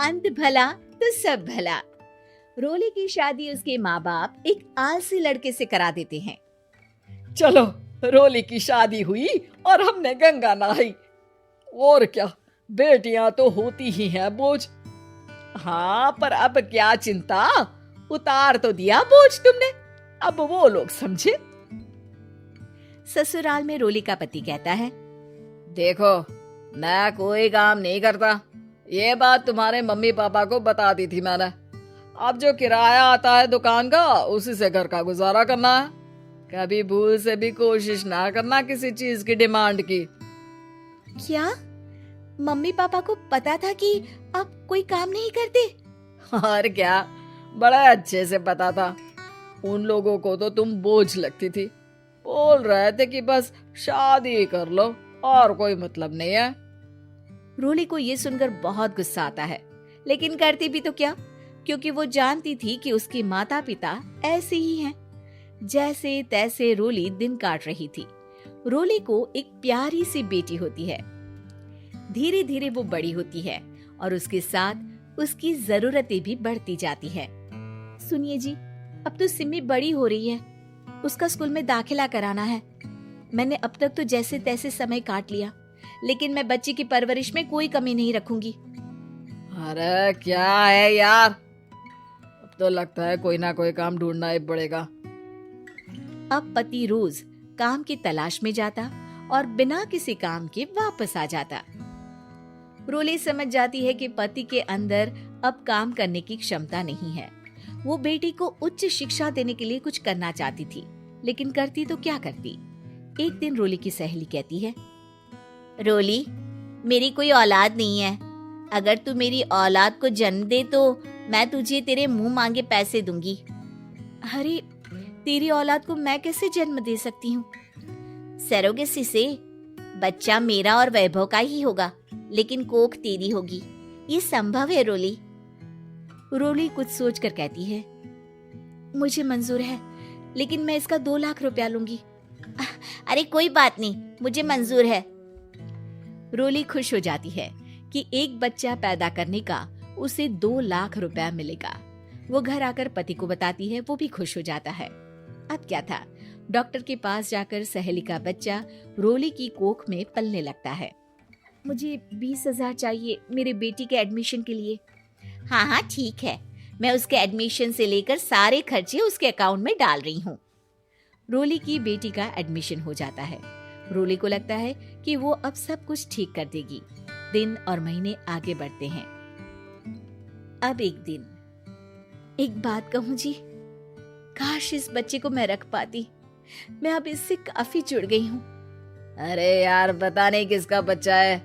अंत भला तो सब भला। रोली की शादी उसके माँ बाप एक आलसी लड़के से करा देते हैं। चलो, रोली की शादी हुई और हमने गंगा नहाई। और क्या, बेटियां तो होती ही हैं बोझ। हाँ, पर अब क्या चिंता, उतार तो दिया बोझ तुमने, अब वो लोग समझे। ससुराल में रोली का पति कहता है, देखो, मैं कोई काम नहीं करता, ये बात तुम्हारे मम्मी पापा को बता दी थी मैंने। अब जो किराया आता है दुकान का, उसी से घर का गुजारा करना है। कभी भूल से भी कोशिश ना करना किसी चीज की डिमांड की। क्या मम्मी पापा को पता था कि आप कोई काम नहीं करते? और क्या, बड़ा अच्छे से पता था। उन लोगों को तो तुम बोझ लगती थी, बोल रहे थे कि बस शादी कर लो और कोई मतलब नहीं है। रोली को ये सुनकर बहुत गुस्सा आता है, लेकिन करती भी तो क्या, क्योंकि वो जानती थी कि उसके माता पिता ऐसे ही हैं। जैसे तैसे रोली दिन काट रही थी। रोली को एक प्यारी सी बेटी होती है। धीरे धीरे वो बड़ी होती है और उसके साथ उसकी जरूरतें भी बढ़ती जाती है। सुनिए जी, अब तो सिमी बड़ी हो रही है, उसका स्कूल में दाखिला कराना है। मैंने अब तक तो जैसे तैसे समय काट लिया, लेकिन मैं बच्ची की परवरिश में कोई कमी नहीं रखूंगी। अरे क्या है यार, अब तो लगता है कोई ना कोई काम ढूंढना ही पड़ेगा। अब पति रोज काम की तलाश में जाता और बिना किसी काम के वापस आ जाता। रोली समझ जाती है कि पति के अंदर अब काम करने की क्षमता नहीं है। वो बेटी को उच्च शिक्षा देने के लिए कुछ करना चाहती थी, लेकिन करती तो क्या करती। एक दिन रोली की सहेली कहती है, रोली, मेरी कोई औलाद नहीं है। अगर तू मेरी औलाद को जन्म दे तो मैं तुझे तेरे मुंह मांगे पैसे दूंगी। अरे, तेरी औलाद को मैं कैसे जन्म दे सकती हूँ? सरोगेसी से। बच्चा मेरा और वैभव का ही होगा, लेकिन कोख तेरी होगी। ये संभव है रोली। रोली कुछ सोचकर कहती है, मुझे मंजूर है, लेकिन मैं इसका 2 लाख रुपया लूंगी। अरे कोई बात नहीं, मुझे मंजूर है। रोली खुश हो जाती है कि एक बच्चा पैदा करने का उसे 2 लाख रुपया मिलेगा। वो घर आकर पति को बताती है, वो भी खुश हो जाता है। अब क्या था, डॉक्टर के पास जाकर सहेली का बच्चा रोली की कोख में पलने लगता है। मुझे 20,000 चाहिए मेरे बेटी के एडमिशन के लिए। हाँ हाँ ठीक है, मैं उसके एडमिशन से लेकर सारे खर्चे उसके अकाउंट में डाल रही हूँ। रोली की बेटी का एडमिशन हो जाता है। रोली को लगता है कि वो अब सब कुछ ठीक कर देगी। दिन और महीने आगे बढ़ते हैं। अब एक दिन, एक बात कहूँ जी, काश इस बच्चे को मैं रख पाती। मैं अब इससे काफी जुड़ गई हूँ। अरे यार, पता नहीं किसका बच्चा है,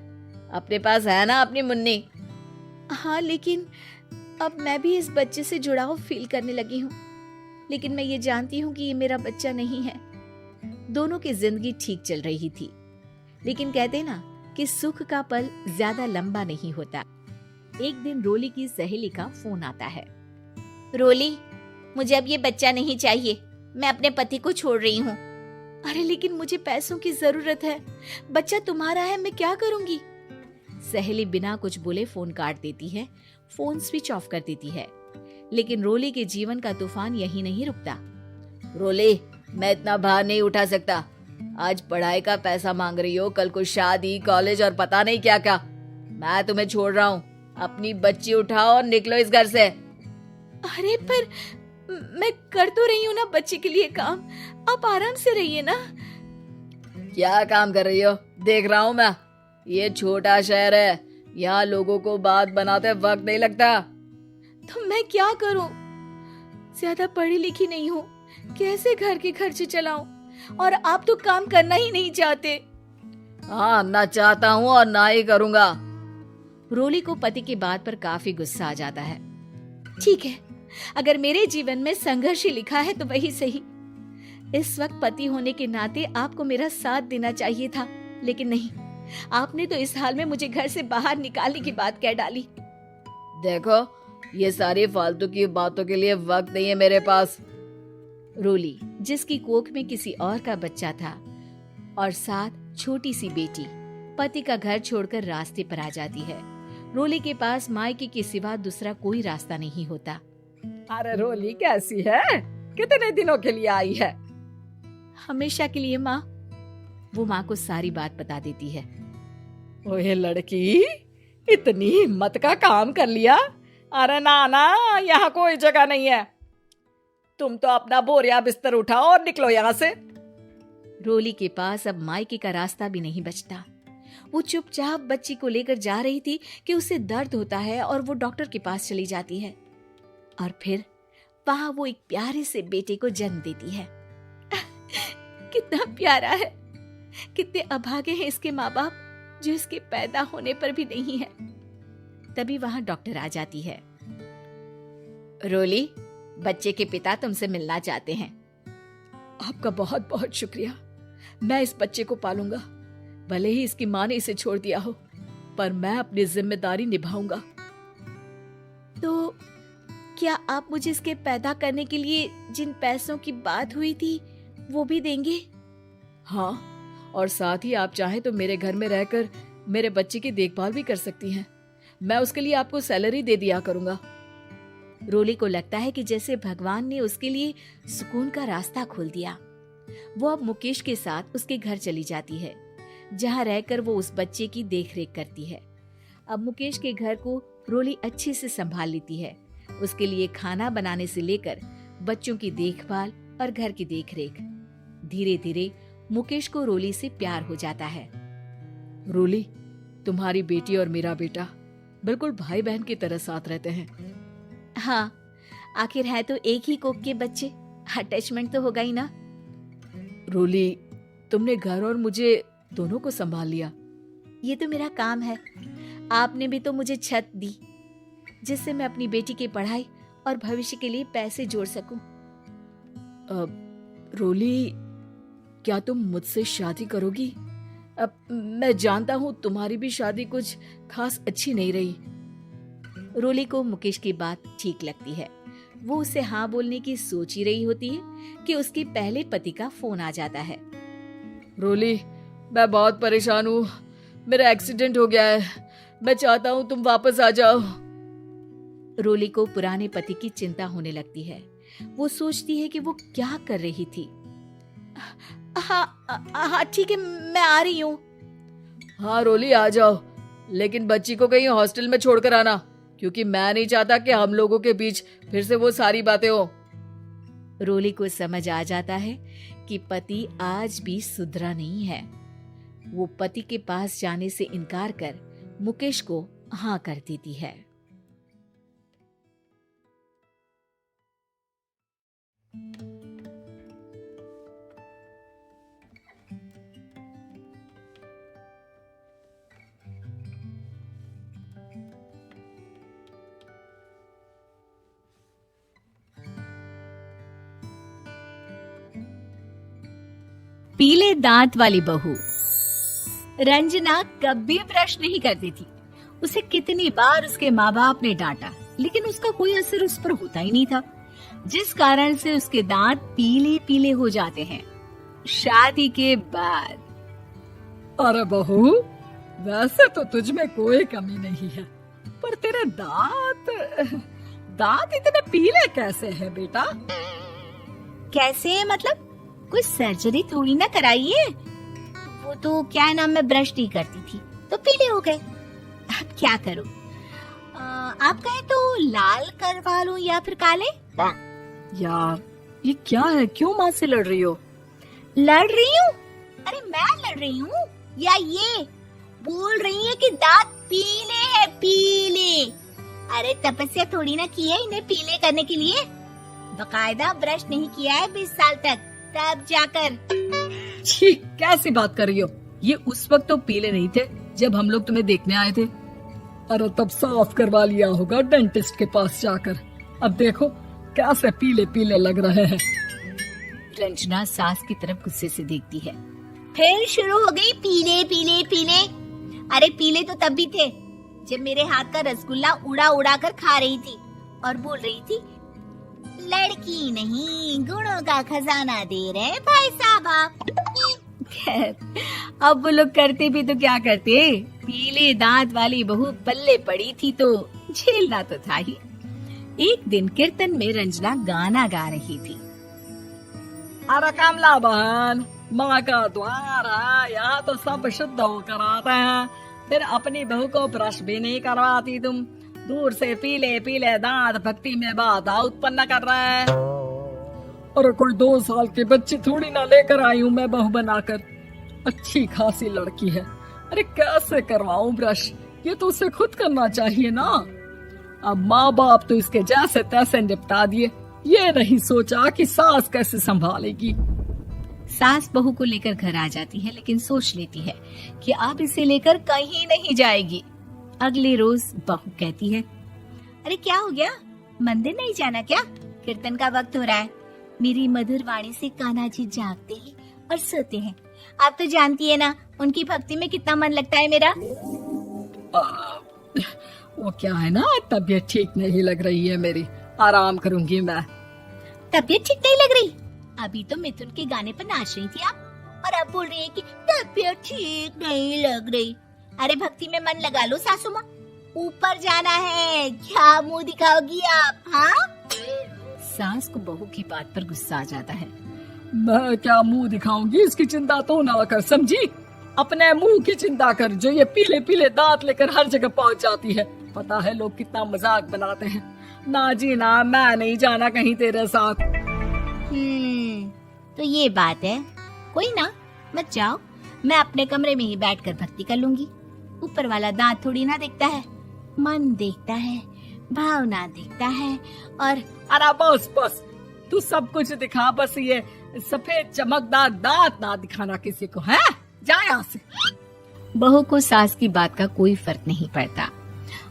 अपने पास है ना अपनी मुन्नी। हाँ, लेकिन अब मैं भी इस बच्चे से जुड़ाव फील करने लगी हूँ। लेकिन मैं ये जानती हूँ कि ये मेरा बच्चा नहीं है। दोनों की जिंदगी ठीक चल रही थी, लेकिन कहते ना कि सुख का पल ज्यादा लंबा नहीं होता। एक दिन रोली की सहेली का फोन आता है। रोली, मुझे अब ये बच्चा नहीं चाहिए, मैं अपने पति को छोड़ रही हूँ। अरे लेकिन मुझे पैसों की जरूरत है, बच्चा तुम्हारा है, मैं क्या करूंगी? सहेली बिना कुछ बोले फोन काट देती है, फोन स्विच ऑफ कर देती है। लेकिन रोली के जीवन का तूफान यहीं नहीं रुकता। रोली, मैं इतना भार नहीं उठा सकता। आज पढ़ाई का पैसा मांग रही हो, कल को शादी, कॉलेज और पता नहीं क्या क्या। मैं तुम्हें छोड़ रहा हूँ, अपनी बच्ची उठाओ और निकलो इस घर से। अरे पर मैं कर तो रही हूँ ना बच्चे के लिए काम, आप आराम से रहिए ना। क्या काम कर रही हो? देख रहा हूँ मैं। ये छोटा शहर है, यहाँ लोगों को बात बनाते वक्त नहीं लगता। तो मैं क्या करूं? ज्यादा पढ़ी लिखी नहीं हूँ, कैसे घर के खर्चे चलाऊं? और आप तो काम करना ही नहीं चाहते। हाँ, ना चाहता हूँ और ना ही करूँगा। रोली को पति की बात पर काफी गुस्सा आ जाता है। ठीक है, अगर मेरे जीवन में संघर्ष ही लिखा है तो वही सही। इस वक्त पति होने के नाते आपको मेरा साथ देना चाहिए था, लेकिन नहीं, आपने तो इस हाल में मुझे घर से बाहर निकालने की बात कह डाली। देखो, ये सारी फालतू की बातों के लिए वक्त नहीं है मेरे पास। रोली, जिसकी कोख में किसी और का बच्चा था और साथ छोटी सी बेटी, पति का घर छोड़कर रास्ते पर आ जाती है। रोली के पास मायके के सिवा दूसरा कोई रास्ता नहीं होता। अरे रोली कैसी है? कितने दिनों के लिए आई है? हमेशा के लिए माँ। वो माँ को सारी बात बता देती है। ओए लड़की, इतनी हिम्मत का काम कर लिया। अरे ना ना, यहाँ कोई जगह नहीं है। तुम तो अपना बोरिया बिस्तर उठाओ और निकलो यहाँ से। रोली के पास अब मायके का रास्ता भी नहीं बचता। वो चुपचाप बच्ची को लेकर जा रही थी कि उसे दर्द होता है और वो डॉक्टर के पास चली जाती है। और फिर वहां वो एक प्यारे से बेटे को जन्म देती है। कितना प्यारा है, कितने अभागे हैं इसके माँ बाप जो इसके पैदा होने पर भी नहीं है। तभी वहां डॉक्टर आ जाती है। रोली, बच्चे के पिता तुमसे मिलना चाहते हैं। आपका बहुत बहुत शुक्रिया। मैं इस बच्चे को पालूंगा, भले ही इसकी माँ ने इसे छोड़ दिया हो, पर मैं अपनी जिम्मेदारी निभाऊंगा। तो क्या आप मुझे इसके पैदा करने के लिए जिन पैसों की बात हुई थी वो भी देंगे? हाँ, और साथ ही आप चाहें तो मेरे घर में रहकर मेरे बच्चे की देखभाल भी कर सकती हैं। मैं उसके लिए आपको सैलरी दे दिया करूंगा। रोली को लगता है कि जैसे भगवान ने उसके लिए सुकून का रास्ता खोल दिया। वो अब मुकेश के साथ उसके घर चली जाती है, जहाँ रहकर वो उस बच्चे की देखरेख करती है। अब मुकेश के घर को रोली अच्छे से संभाल लेती है। उसके लिए खाना बनाने से लेकर बच्चों की देखभाल और घर की देखरेख। धीरे धीरे मुकेश को रोली से प्यार हो जाता है। रोली, तुम्हारी बेटी और मेरा बेटा बिल्कुल भाई बहन की तरह साथ रहते हैं। हाँ, आखिर है तो एक ही कोख के बच्चे, अटैचमेंट तो होगा ही ना। रोली, तुमने घर और मुझे दोनों को संभाल लिया। ये तो मेरा काम है। आपने भी तो मुझे छत दी जिससे मैं अपनी बेटी की पढ़ाई और भविष्य के लिए पैसे जोड़ सकूं। रोली, क्या तुम मुझसे शादी करोगी? अब मैं जानता हूँ तुम्हारी भी शादी कुछ खास अच्छी नहीं रही। रोली को मुकेश की बात ठीक लगती है। वो उसे हाँ बोलने की सोच ही रही होती है कि उसके पहले पति का फोन आ जाता है। रोली, मैं बहुत परेशान हूँ। मेरा एक्सीडेंट हो गया है। मैं चाहता हूँ तुम वापस आ जाओ। रोली को पुराने पति की चिंता होने लगती है। वो सोचती है कि वो क्या कर रही थी। हाँ ठीक है, मैं आ रही हूँ। हाँ रोली, आ जाओ, लेकिन बच्ची को कहीं हॉस्टल में छोड़कर आना, क्योंकि मैं नहीं चाहता कि हम लोगों के बीच फिर से वो सारी बातें हो। रोली को समझ आ जाता है कि पति आज भी सुधरा नहीं है। वो पति के पास जाने से इनकार कर मुकेश को हाँ कर देती है। पीले दांत वाली बहू। रंजना कभी ब्रश नहीं करती थी। उसे कितनी बार उसके माँ बाप ने डांटा, लेकिन उसका कोई असर उस पर होता ही नहीं था, जिस कारण से उसके दांत पीले पीले हो जाते हैं। शादी के बाद। अरे बहू, वैसे तो तुझ में कोई कमी नहीं है, पर तेरे दांत इतने पीले कैसे हैं बेटा? कैसे मतलब? कोई सर्जरी थोड़ी ना कराई है। वो तो क्या नाम, मैं ब्रश नहीं करती थी तो पीले हो गए। अब क्या करूं? आप कहें तो लाल करवा लूं या फिर काले? यार ये क्या है, क्यों माँ से लड़ रही हो? लड़ रही हूँ? अरे मैं लड़ रही हूँ या ये बोल रही है कि दांत पीले हैं, पीले। अरे तपस्या थोड़ी ना की है इन्हें पीले करने के लिए। बकायदा ब्रश नहीं किया है 20 साल तक, तब जाकर। छी, कैसी बात कर रही हो? ये उस वक्त तो पीले नहीं थे जब हम लोग तुम्हें देखने आए थे। अरे तब साफ करवा लिया होगा डेंटिस्ट के पास जाकर। अब देखो कैसे पीले पीले लग रहे हैं। रंजना सास की तरफ गुस्से से देखती है। फिर शुरू हो गई पीले पीले पीले। अरे पीले तो तब भी थे जब मेरे हाथ का रसगुल्ला उड़ा उड़ा कर खा रही थी और बोल रही थी, लड़की नहीं गुणों का खजाना दे रहे भाई साहब आप। खैर, अब वो लोग करते भी तो क्या करते, पीले दांत वाली बहू पल्ले पड़ी थी तो झेलना तो था ही। एक दिन कीर्तन में रंजना गाना गा रही थी। अरे कमला बहन, माँ का द्वार है, यहाँ तो सब शुद्ध होकर आते हैं, फिर अपनी बहू को ब्रश भी नहीं करवाती तुम। दूर से पीले पीले दांत भक्ति में बाधा उत्पन्न कर रहे हैं। अरे कोई 2 साल की बच्ची थोड़ी ना लेकर आई हूँ मैं बहू बनाकर। अच्छी खासी लड़की है, अरे कैसे करवाऊं ब्रश, ये तो उसे खुद करना चाहिए ना। अब माँ बाप तो इसके जैसे तैसे निपटा दिए, ये नहीं सोचा कि सास कैसे संभालेगी। सास बहू को लेकर घर आ जाती है, लेकिन सोच लेती है कि अब इसे लेकर कहीं नहीं जाएगी। अगले रोज बहू कहती है, अरे क्या हो गया, मंदिर नहीं जाना क्या? कीर्तन का वक्त हो रहा है। मेरी मधुर वाणी से कान्हा जी जागते हैं और सोते हैं। आप तो जानती है ना उनकी भक्ति में कितना मन लगता है मेरा। वो क्या है ना, तबीयत ठीक नहीं लग रही है मेरी, आराम करूंगी मैं। तबीयत ठीक नहीं लग रही? अभी तो मिथुन के गाने पर नाच रही थी आप, और अब बोल रही है कि तबीयत ठीक नहीं लग रही। अरे भक्ति में मन लगा लो सासू माँ, ऊपर जाना है, क्या मुंह दिखाओगी आप? हाँ, सास को बहू की बात पर गुस्सा आ जाता है। मैं क्या मुंह दिखाऊंगी, इसकी चिंता तो ना कर, समझी? अपने मुंह की चिंता कर, जो ये पीले पीले दांत लेकर हर जगह पहुंच जाती है। पता है लोग कितना मजाक बनाते हैं। ना जी ना, मैं नहीं जाना कहीं तेरे साथ। तो ये बात है, कोई ना, मत जाओ, मैं अपने कमरे में ही बैठकर भक्ति कर लूंगी। ऊपर वाला दांत थोड़ी ना देखता है, मन देखता है, भावना देखता है। और अरे बस बस, तू सब कुछ दिखा, बस ये सफेद चमकदार दांत ना दिखाना किसी को, है? जा यहाँ से। बहू को सास की बात का कोई फर्क नहीं पड़ता,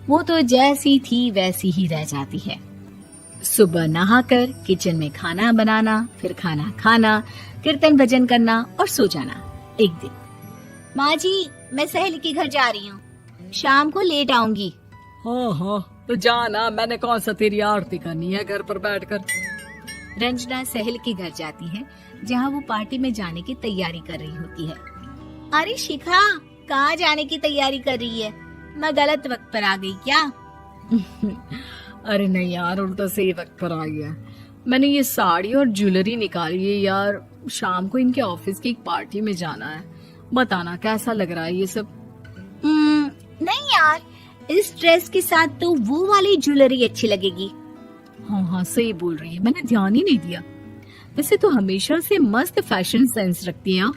वो तो जैसी थी वैसी ही रह जाती है। सुबह नहाकर किचन में खाना बनाना, फिर खाना खाना, कीर्तन भजन करना और सो जाना। एक दिन, माँ जी मैं सहेली के घर जा रही हूँ, शाम को लेट आऊंगी। हाँ हाँ, तो जाना, मैंने कौन सा तेरी आरती करनी है घर पर बैठकर। रंजना सहेल के घर जाती है, जहाँ वो पार्टी में जाने की तैयारी कर रही होती है। अरे शिखा, कहाँ जाने की तैयारी कर रही है? मैं गलत वक्त पर आ गई क्या? अरे नहीं यार, उल्टा सही वक्त पर आ गया। मैंने ये साड़ी और ज्वेलरी निकाली है यार, शाम को इनके ऑफिस की एक पार्टी में जाना है। बताना कैसा लग रहा है ये सब? नहीं यार, इस ड्रेस के साथ तो वो वाली ज्वेलरी अच्छी लगेगी। हाँ हाँ सही बोल रही है, मैंने ध्यान ही नहीं दिया। वैसे तो हमेशा से मस्त फैशन सेंस रखती है।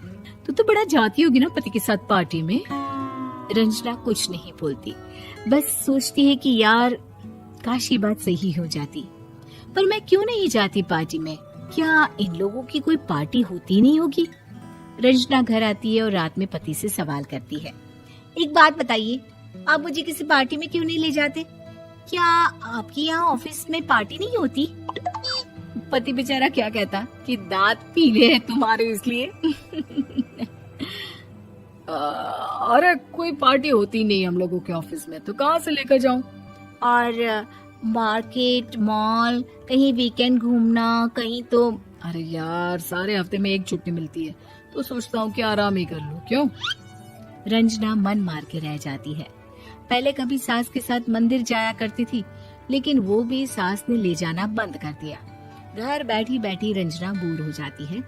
तो बड़ा जाती होगी ना पति के साथ पार्टी में। रंजना कुछ नहीं बोलती, बस सोचती है कि यार काश ये बात सही हो जाती, पर मैं क्यों नहीं जाती पार्टी में? क्या इन लोगों की कोई पार्टी होती नहीं होगी? रंजना घर आती है और रात में पति से सवाल करती है, एक बात बताइए, आप मुझे किसी पार्टी में क्यों नहीं ले जाते? क्या आपके यहाँ ऑफिस में पार्टी नहीं होती? पति बेचारा क्या कहता कि दांत पीले हैं तुम्हारे इसलिए। अरे कोई पार्टी होती नहीं हम लोगों के ऑफिस में, तो कहाँ से लेकर जाऊं? और मार्केट, मॉल, कहीं वीकेंड घूमना, कहीं तो। अरे यार, सारे हफ्ते में एक छुट्टी मिलती है, तो सोचता हूँ कि आराम ही कर लूं। क्यों? रंजना मन मार के रह जाती है। पहले कभी सास के साथ मंदिर जाया करती थी, लेकिन वो भी सास ने ले जाना बंद कर दिया। घर बैठी बैठी रंजना बोर हो जाती है।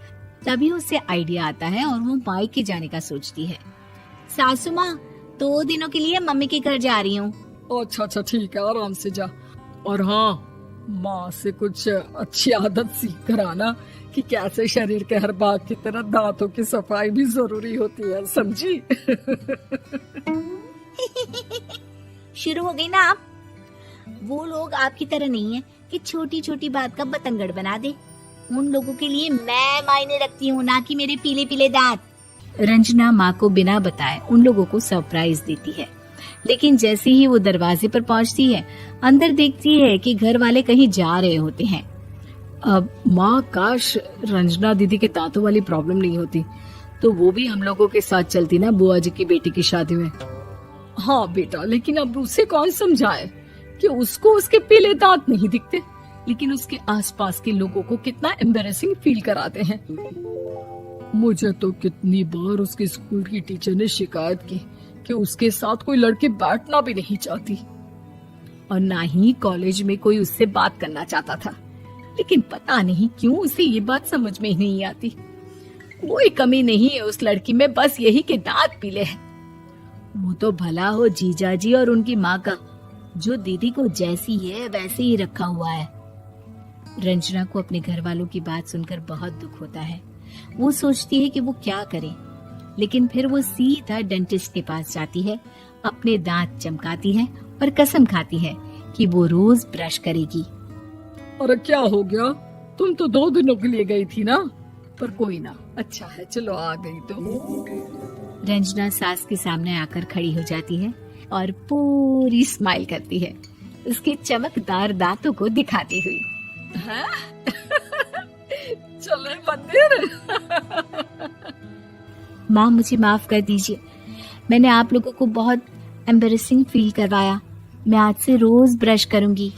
तभी उसे आइडिया आता है और वो मायके जाने का सोचती है। सासू माँ, 2 दिनों के लिए मम्मी के घर जा रही हूँ। अच्छा अच्छा ठीक है, आराम से जा। और हाँ, माँ से कुछ अच्छी आदत सीख कर आना कि कैसे शरीर के हर भाग की तरह दांतों की सफाई भी जरूरी होती है, समझी? शुरू हो गई ना आप? वो लोग आपकी तरह नहीं है कि छोटी छोटी बात का बतंगड़ बना दे। उन लोगों के लिए मैं मायने रखती हूँ, ना कि मेरे पीले पीले दांत। रंजना माँ को बिना बताए उन लोगों को सरप्राइज देती है, लेकिन जैसे ही वो दरवाजे पर पहुँचती है, अंदर देखती है कि घर वाले कहीं जा रहे होते हैं। अब माँ, काश रंजना दीदी के दांतों वाली प्रॉब्लम नहीं होती, तो वो भी हम लोगों के साथ चलती ना बुआ जी की बेटी की शादी में। हाँ बेटा, लेकिन अब उसे कौन समझाए कि उसको उसके पीले दांत नहीं दिखते, लेकिन उसके आसपास के लोगों को कितना एम्बैरेसिंग फील कराते हैं। मुझे तो कितनी बार उसके स्कूल की टीचर ने शिकायत की कि उसके साथ कोई लड़की बैठना भी नहीं चाहती और ना ही कॉलेज में कोई उससे बात करना चाहता था। लेकिन पता नहीं क्यों उसे ये बात समझ में ही नहीं आती। कोई कमी नहीं है उस लड़की में, बस यही कि दांत पीले हैं। वो तो भला हो जीजा जी और उनकी माँ का, जो दीदी को जैसी है वैसे ही रखा हुआ है। रंजना को अपने घर वालों की बात सुनकर बहुत दुख होता है। वो सोचती है कि वो क्या करे, लेकिन फिर वो सीधा डेंटिस्ट के पास जाती है, अपने दांत चमकाती है और कसम खाती है कि वो रोज ब्रश करेगी। अरे क्या हो गया, तुम तो 2 दिनों के लिए गई थी ना, पर कोई ना, अच्छा है चलो आ गई तो। रंजना सास के सामने आकर खड़ी हो जाती है और पूरी स्माइल करती है, उसके चमकदार दांतों को दिखाती हुई। चले मंदिर। माँ मुझे माफ कर दीजिए, मैंने आप लोगों को बहुत एम्बैरेसिंग फील करवाया। मैं आज से रोज ब्रश करूंगी।